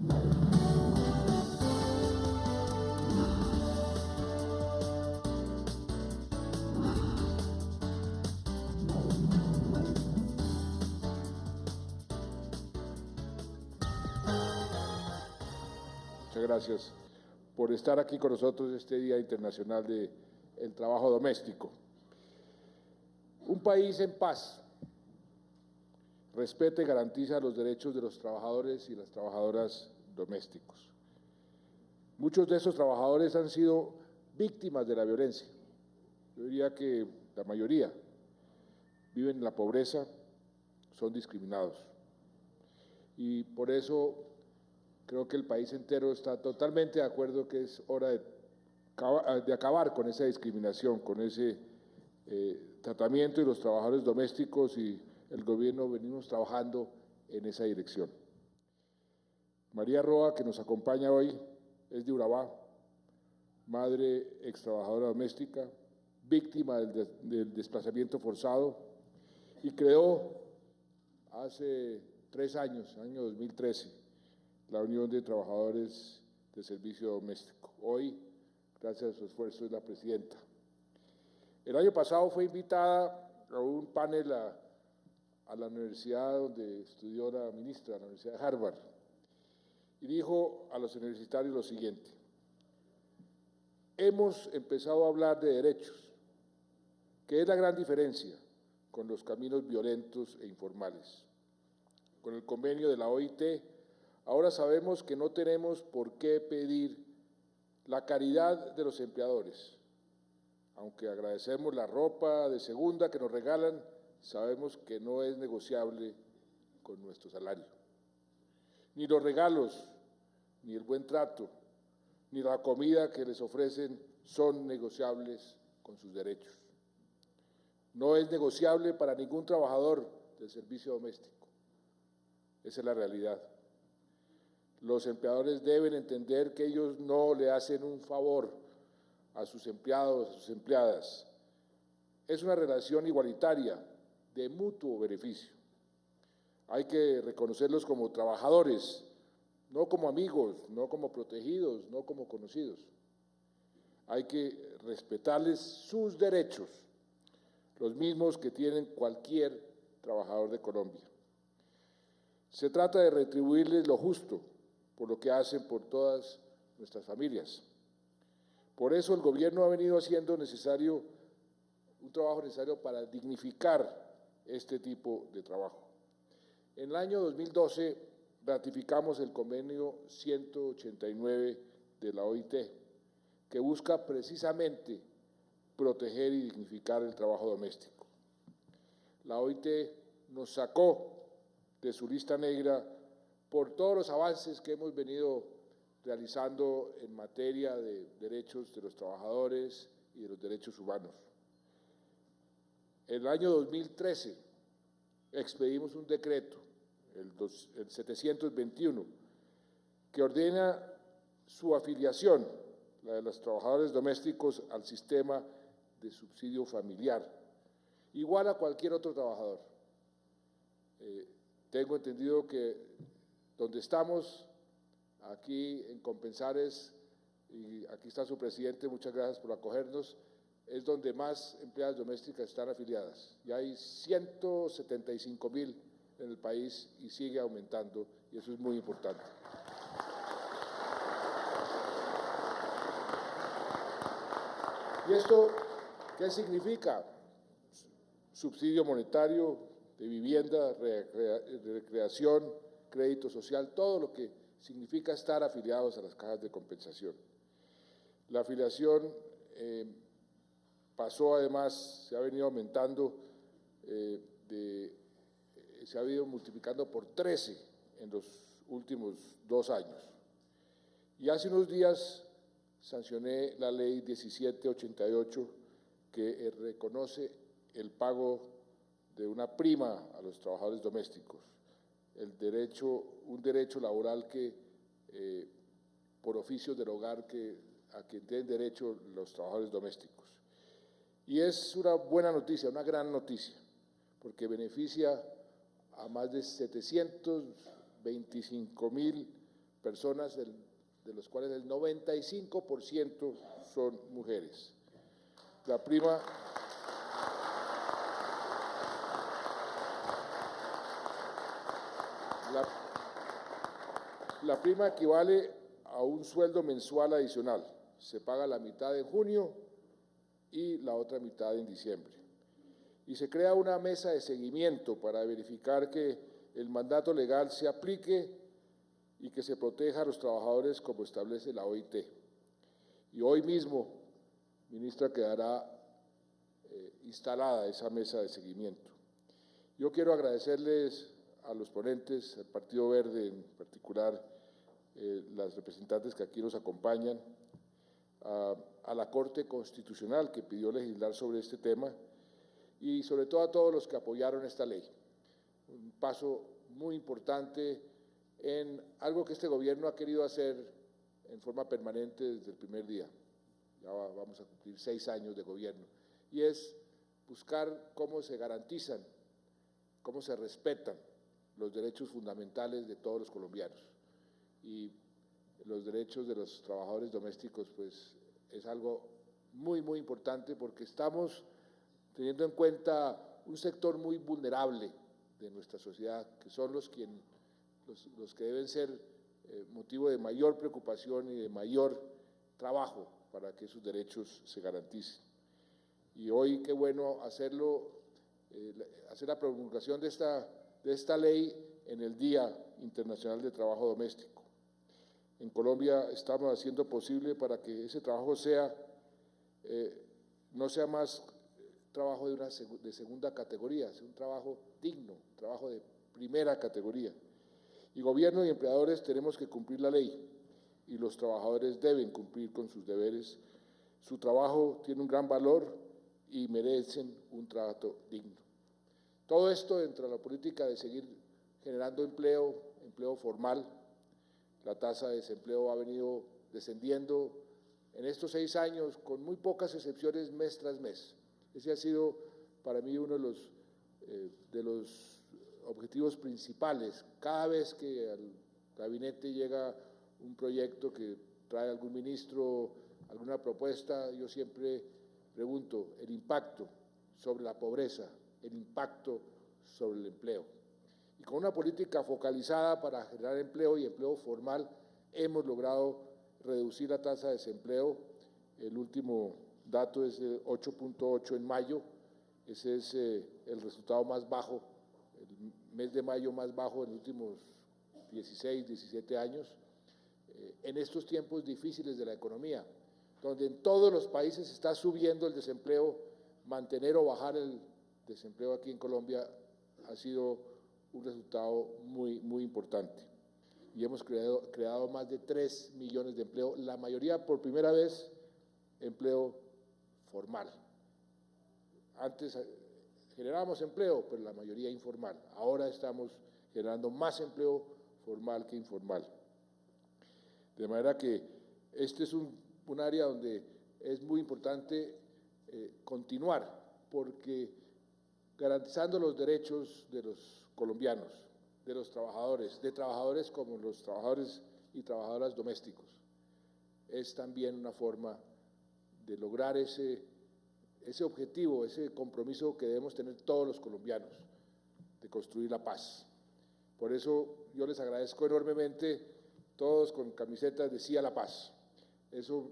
Muchas gracias por estar aquí con nosotros este Día Internacional del Trabajo Doméstico. Un país en paz respeta y garantiza los derechos de los trabajadores y las trabajadoras domésticos. Muchos de esos trabajadores han sido víctimas de la violencia. Yo diría que la mayoría viven en la pobreza, son discriminados. Y por eso creo que el país entero está totalmente de acuerdo que es hora de acabar con esa discriminación, con ese tratamiento de los trabajadores domésticos, y el gobierno venimos trabajando en esa dirección. María Roa, que nos acompaña hoy, es de Urabá, madre ex trabajadora doméstica, víctima del desplazamiento forzado, y creó hace 3 años, año 2013, la Unión de Trabajadores de Servicio Doméstico. Hoy, gracias a su esfuerzo, es la presidenta. El año pasado fue invitada a un panel a la universidad donde estudió la ministra, la Universidad de Harvard, y dijo a los universitarios lo siguiente: hemos empezado a hablar de derechos, que es la gran diferencia con los caminos violentos e informales. Con el convenio de la OIT, ahora sabemos que no tenemos por qué pedir la caridad de los empleadores. Aunque agradecemos la ropa de segunda que nos regalan, sabemos que no es negociable con nuestro salario. Ni los regalos, ni el buen trato, ni la comida que les ofrecen son negociables con sus derechos. No es negociable para ningún trabajador del servicio doméstico. Esa es la realidad. Los empleadores deben entender que ellos no le hacen un favor a sus empleados, a sus empleadas. Es una relación igualitaria, de mutuo beneficio. Hay que reconocerlos como trabajadores, no como amigos, no como protegidos, no como conocidos. Hay que respetarles sus derechos, los mismos que tienen cualquier trabajador de Colombia. Se trata de retribuirles lo justo por lo que hacen por todas nuestras familias. Por eso el gobierno ha venido haciendo un trabajo necesario para dignificar este tipo de trabajo. En el año 2012 ratificamos el convenio 189 de la OIT, que busca precisamente proteger y dignificar el trabajo doméstico. La OIT nos sacó de su lista negra por todos los avances que hemos venido realizando en materia de derechos de los trabajadores y de los derechos humanos. En el año 2013 expedimos un decreto, el 721, que ordena su afiliación, la de los trabajadores domésticos, al sistema de subsidio familiar, igual a cualquier otro trabajador. Tengo entendido que donde estamos, aquí en Compensares, y aquí está su presidente, muchas gracias por acogernos, es donde más empleadas domésticas están afiliadas. Ya hay 175,000 en el país y sigue aumentando, y eso es muy importante. ¿Y esto qué significa? Subsidio monetario, de vivienda, de recreación, crédito social, todo lo que significa estar afiliados a las cajas de compensación. La afiliación pasó además, se ha venido aumentando, se ha ido multiplicando por 13 en los últimos 2 años. Y hace unos días sancioné la ley 1788, que reconoce el pago de una prima a los trabajadores domésticos, un derecho laboral que por oficios del hogar a que tienen derecho los trabajadores domésticos. Y es una buena noticia, una gran noticia, porque beneficia a más de 725,000 personas de los cuales el 95% son mujeres. La prima equivale a un sueldo mensual adicional. Se paga la mitad en junio y la otra mitad en diciembre. Y se crea una mesa de seguimiento para verificar que el mandato legal se aplique y que se proteja a los trabajadores como establece la OIT. Y hoy mismo, ministra, quedará instalada esa mesa de seguimiento. Yo quiero agradecerles a los ponentes, al Partido Verde en particular, las representantes que aquí nos acompañan, a la Corte Constitucional que pidió legislar sobre este tema y sobre todo a todos los que apoyaron esta ley. Un paso muy importante en algo que este gobierno ha querido hacer en forma permanente desde el primer día. Ya vamos a cumplir 6 años de gobierno, y es buscar cómo se garantizan, cómo se respetan los derechos fundamentales de todos los colombianos. Y los derechos de los trabajadores domésticos, pues, es algo muy, muy importante porque estamos teniendo en cuenta un sector muy vulnerable de nuestra sociedad, que son los que deben ser motivo de mayor preocupación y de mayor trabajo para que esos derechos se garanticen. Y hoy, qué bueno hacerlo, hacer la promulgación de esta ley en el Día Internacional de Trabajo Doméstico. En Colombia estamos haciendo posible para que ese trabajo no sea más trabajo de segunda categoría, sea un trabajo digno, un trabajo de primera categoría. Y gobierno y empleadores tenemos que cumplir la ley y los trabajadores deben cumplir con sus deberes. Su trabajo tiene un gran valor y merecen un trato digno. Todo esto dentro de la política de seguir generando empleo formal. La tasa de desempleo ha venido descendiendo en estos 6 años con muy pocas excepciones mes tras mes. Ese ha sido para mí uno de los objetivos principales. Cada vez que al gabinete llega un proyecto que trae algún ministro, alguna propuesta, yo siempre pregunto el impacto sobre la pobreza, el impacto sobre el empleo. Y con una política focalizada para generar empleo y empleo formal, hemos logrado reducir la tasa de desempleo. El último dato es de 8.8 en mayo. Ese es el resultado más bajo, el mes de mayo más bajo en los últimos 16, 17 años. En estos tiempos difíciles de la economía, donde en todos los países está subiendo el desempleo, mantener o bajar el desempleo aquí en Colombia ha sido un resultado muy, muy importante. Y hemos creado más de 3 millones de empleo, la mayoría por primera vez empleo formal. Antes generábamos empleo, pero la mayoría informal. Ahora estamos generando más empleo formal que informal. De manera que este es un área donde es muy importante continuar, porque garantizando los derechos de los colombianos, de los trabajadores, de trabajadores como los trabajadores y trabajadoras domésticos, es también una forma de lograr ese objetivo, ese compromiso que debemos tener todos los colombianos, de construir la paz. Por eso yo les agradezco enormemente, todos con camisetas de Sí a la Paz. Eso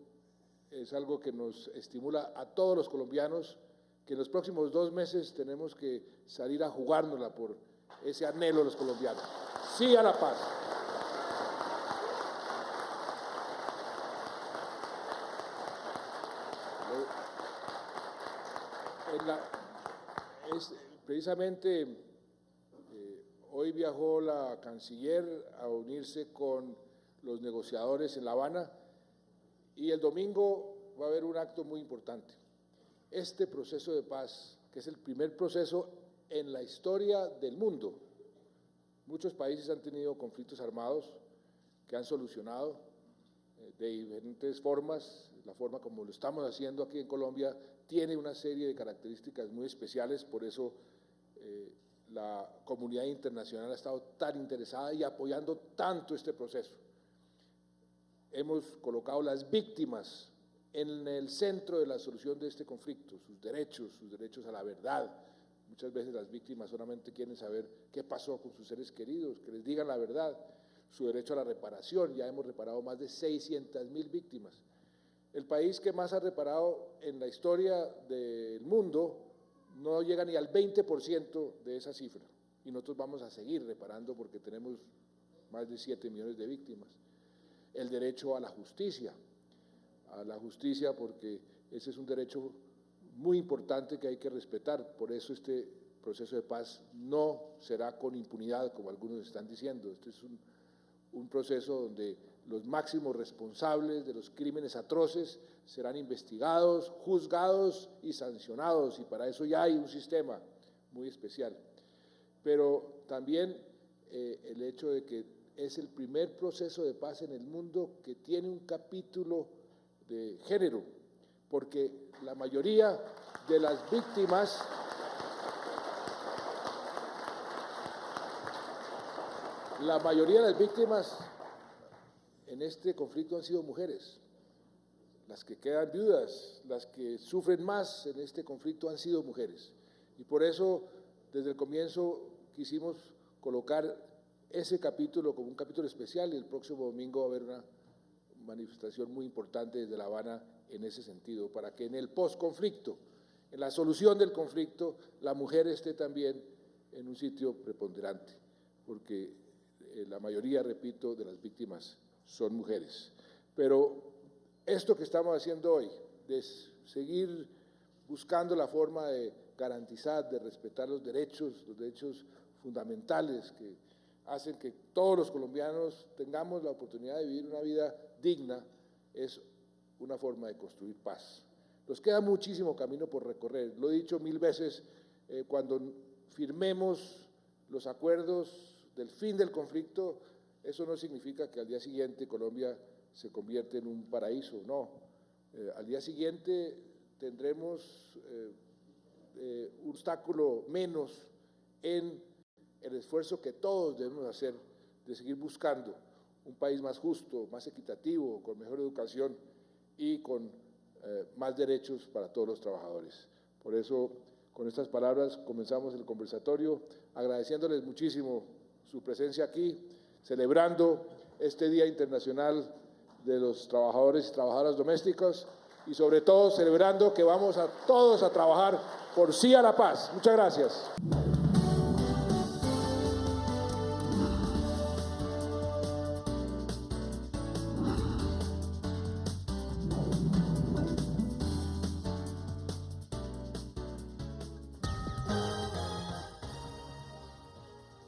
es algo que nos estimula a todos los colombianos, que en los próximos 2 meses tenemos que salir a jugárnosla por ese anhelo de los colombianos. Sí a la paz. Precisamente hoy viajó la canciller a unirse con los negociadores en La Habana, y el domingo va a haber un acto muy importante. Este proceso de paz, que es el primer proceso en la historia del mundo. Muchos países han tenido conflictos armados que han solucionado de diferentes formas. La forma como lo estamos haciendo aquí en Colombia tiene una serie de características muy especiales, por eso la comunidad internacional ha estado tan interesada y apoyando tanto este proceso. Hemos colocado las víctimas en el centro de la solución de este conflicto, sus derechos a la verdad. Muchas veces las víctimas solamente quieren saber qué pasó con sus seres queridos, que les digan la verdad, su derecho a la reparación. Ya hemos reparado más de 600.000 víctimas. El país que más ha reparado en la historia del mundo no llega ni al 20% de esa cifra, y nosotros vamos a seguir reparando porque tenemos más de 7 millones de víctimas. El derecho a la justicia porque ese es un derecho muy importante que hay que respetar. Por eso este proceso de paz no será con impunidad, como algunos están diciendo. Este es un proceso donde los máximos responsables de los crímenes atroces serán investigados, juzgados y sancionados, y para eso ya hay un sistema muy especial. Pero también el hecho de que es el primer proceso de paz en el mundo que tiene un capítulo de género, porque la mayoría de las víctimas en este conflicto han sido mujeres. Las que quedan viudas, las que sufren más en este conflicto han sido mujeres. Y por eso, desde el comienzo, quisimos colocar ese capítulo como un capítulo especial, y el próximo domingo va a haber una manifestación muy importante desde La Habana en ese sentido, para que en el posconflicto, en la solución del conflicto, la mujer esté también en un sitio preponderante, porque la mayoría, repito, de las víctimas son mujeres. Pero esto que estamos haciendo hoy, de seguir buscando la forma de garantizar, de respetar los derechos fundamentales que hacen que todos los colombianos tengamos la oportunidad de vivir una vida digna, es una forma de construir paz. Nos queda muchísimo camino por recorrer. Lo he dicho 1000 veces, cuando firmemos los acuerdos del fin del conflicto, eso no significa que al día siguiente Colombia se convierte en un paraíso, no. Al día siguiente tendremos un obstáculo menos en el esfuerzo que todos debemos hacer de seguir buscando un país más justo, más equitativo, con mejor educación y con más derechos para todos los trabajadores. Por eso, con estas palabras comenzamos el conversatorio, agradeciéndoles muchísimo su presencia aquí, celebrando este Día Internacional de los Trabajadores y Trabajadoras Domésticas, y sobre todo celebrando que vamos a todos a trabajar por sí a la paz. Muchas gracias.